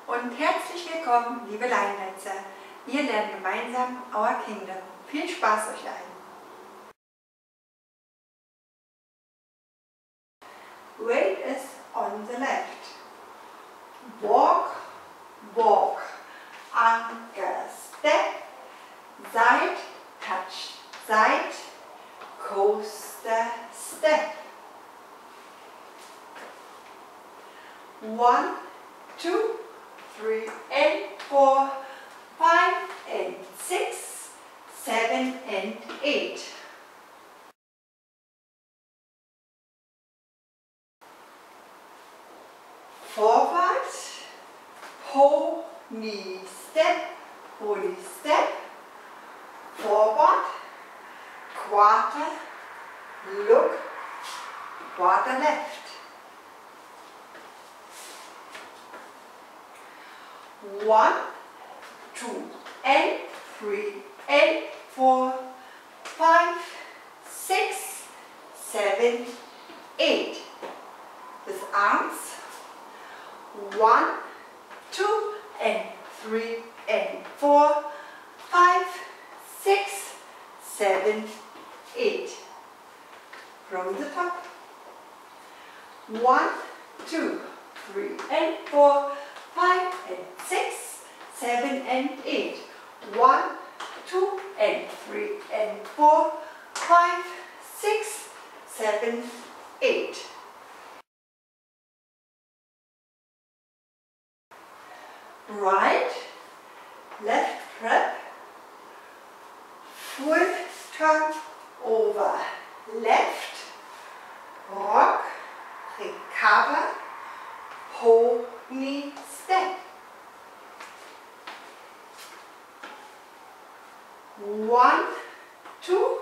und herzlich willkommen, liebe Laiennetzer. Wir lernen gemeinsam Our Kingdom. Viel Spaß euch allen. Weight is on the left. Walk, walk. Anke, step. Side, touch, side. Coaster, step. 1, 2, 3 and 4, 5 and 6, 7 and 8. Forward, pony step, forward, quarter, look, quarter left. 1, 2 and 3 and 4, 5, 6, 7, 8. With arms. 1, 2 and 3 and 4, 5, 6, 7, 8. From the top. 1, 2, 3 and 4, 5 and 6, 7 and 8. 1, 2 and 3 and 4, 5, 6, 7, 8. Right, left prep, full turn over, left, rock, recover, pony step. 1, 2,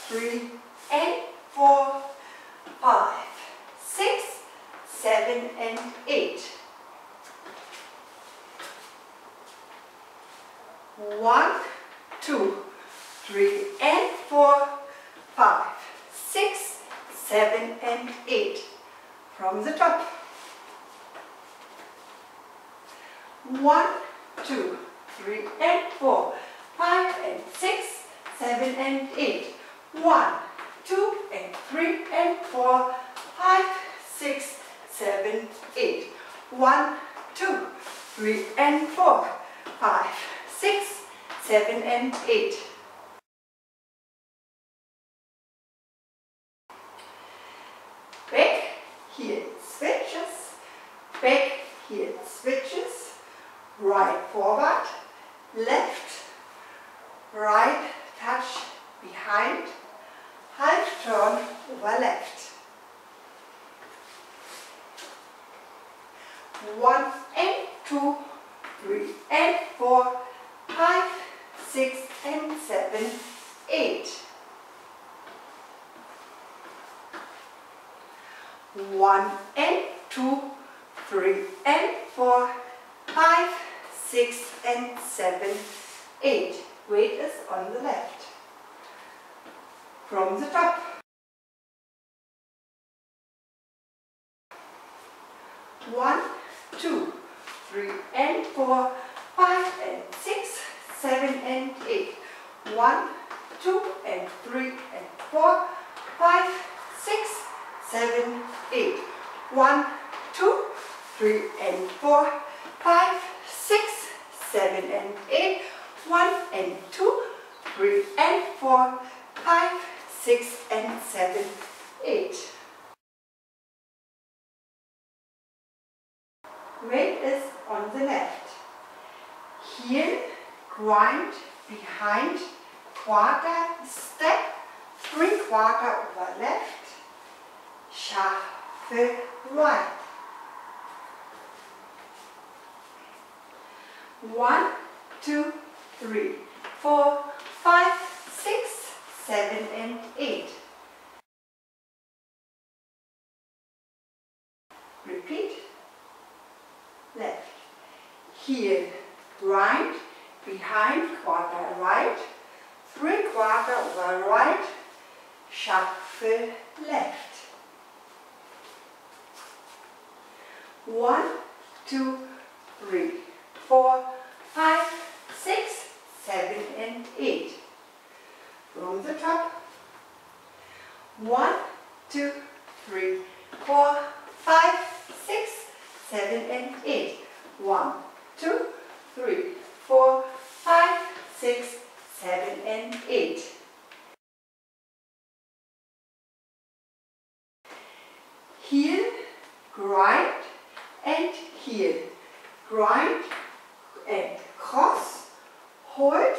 3 and 4, 5, 6, 7 and 8. 1, 2, 3 and 4, 5, 6, 7 and 8. From the top. 1, 2, 3 and 4, 5 and 6, 7 and 8. 1, 2 and 3 and 4, 5, 6, 7, 8. 1, 2, 3 and 4, 5, 6, 7 and 8. Back, heel, switches. Back, heel, switches. Right, forward. Left, right, touch, behind. Half turn over left. 1 and 2, 3 and 4, 5, 6 and 7, 8. 1 and 2, 3 and 4, 5, 6 and 7, 8. Weight is on the left. From the top. 1, 2, 3 and 4, 5 and 6, 7 and 8. 1, 2 and 3 and 4, 5, 6, 7, 8. 1, 2, 3 and 4, 5, 6, 7 and 8. 1 and 2, 3 and 4, 5, 6 and 7, 8. Weight is on the left. Heel, grind, behind, quarter, step, 3/4 over left, shuffle right. 1, 2, 3, 4, 5, 6, 7 and 8. Repeat. Left. Heel, grind, behind, quarter right, 3/4 over right, shuffle left. 1, 2, 3, 4, 5, 6, 7 and 8. From the top. 1, 2, 3, 4, 5, 6, 7 and 8. 1, 2, 3, 4, 5, 6, 7 and 8. Heel, grind and heel. Grind and cross. Hold.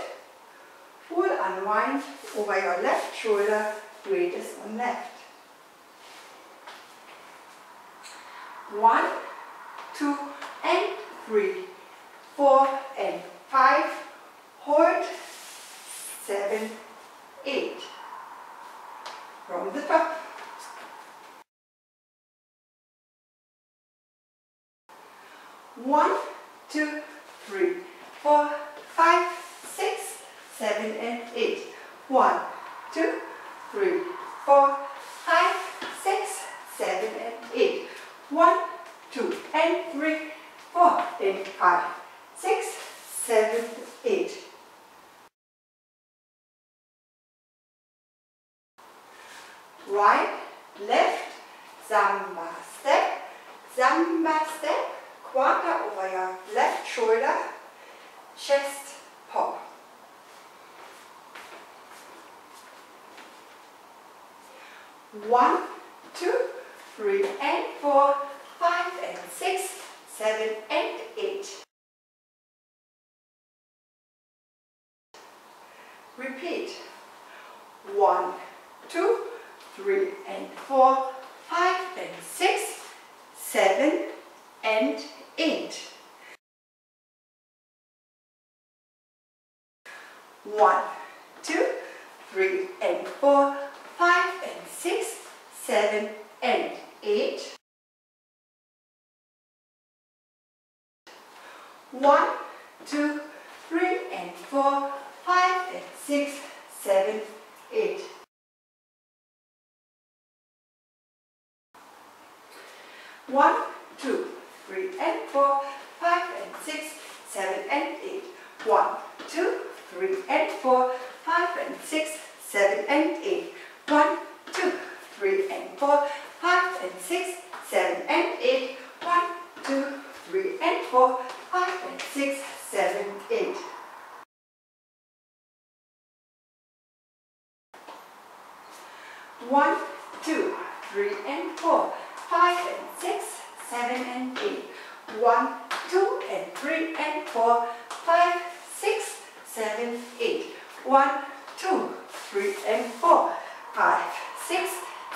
Full unwind over your left shoulder. Weight is on left. 1, 2 and 3, 4 and 5. Hold. 7, 8. From the top. 1, 2, 3, 4, 5, 6, 7 and 8. 1, 2, 3, 4, 5, 6, 7 and 8. 1, 2 and 3, 4 and 5, 6, 7, 8. Right, left, Zamba step, quarter over your left shoulder, chest pop. 1, 2, 3 and 4, 5 and 6, 7 and 8. Repeat. 1, 2, 3 and 4, 5 and 6, 7 and 8. 1, 2, 3 and 4, 5 and 6, 7 and 8. 1, 2, 3 and 4, 5 and 6, 7, 8. 1, 2, 3 and 4, 5 and 6, 7 and 8. 1, 2, 3 and 4, 5 and 6, 7 and 8. 1, 2, 3 and 4, 5 and 6, 7 and 8. 1, 2, 3 and 4, 5 and 6, 7, 8. 1, 2, 3 and 4, 5 and 6, 7 and 8. 1, 2 and 3 and 4, 5, 6, 7, 8. 1, 2, 3 and 4, 5, 6,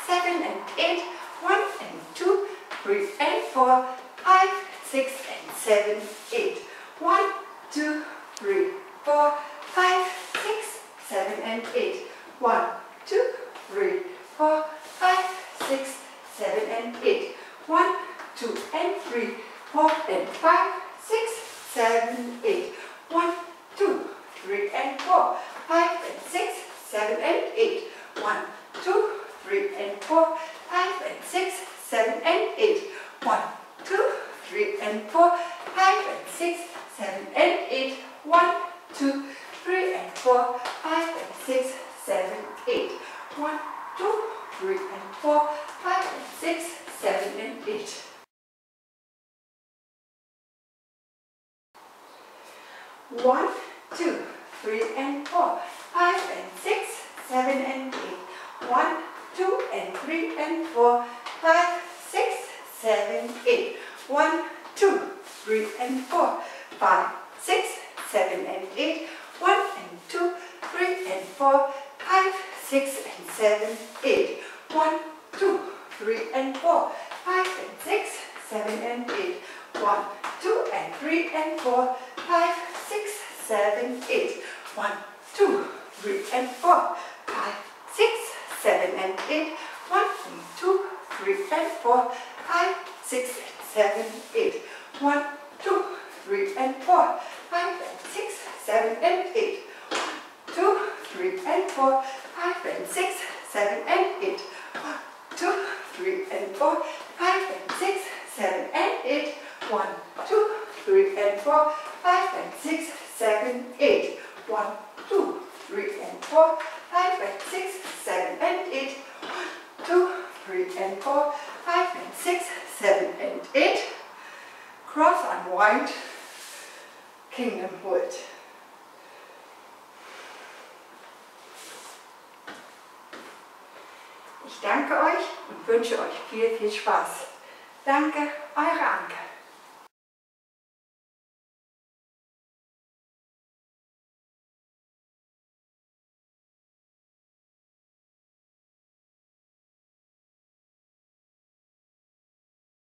7 and 8. 1 and 2, 3 and 4, 5, 6 and 7, 8. 1, 2, 3, 4, 5, 6, 7 and 8. 1, 2, 3, 4, 5, 6, 7 and 8. 1, 2 and 3, 4 and 5, 6, 7, 8. 1, 2, 3 and 4, 5 and 6, 7 and 8. 1, 2, 3 and 4, 5 and 6, 7 and 8. 1, 2, 3 and 4, 5 and 6, 7 and 8. 1, 2, 3 and 4, 5 and 6, 7, 8. 1, 2, 3 and 4, 5 and 6, 7 and 8. 1, 2, 3 and 4, 5 and 6, 7 and 8. 1, 2 and 3 and 4, 5, 6, 7, 8. 1, 2, 3 and 4, 5, 6, 7 and 8. 1 and 2, 3 and 4, 5, 6 and 7, 8. 1, 2, 3 and 4, 5 and 6, 7 and 8. 1, 2 and 3 and 4, 5, 6, 7, 8. 1, 2, 3 and 4, 5, 6, 7 and 8. 1 and 2, 3 and 4, 5, 6 and 7, 8. 1, 2, 3 and 4, 5 and 6, 7 and 8. 2, 3 and 4, 5 and 6, 7 and 8. 2, 3 and 4, 5 and 6, 7 and 8. 1, 2, 3 and 4, 5 and 6, 7, 8. 1, 2, 3 and 4, 5 and 6, 7 and 8. 1, 2, 3 and 4, 5 and 6, 7 and 8. Cross unwind, Kingdom Hold. Ich danke euch und wünsche euch viel, viel Spaß. Danke, eure Anke.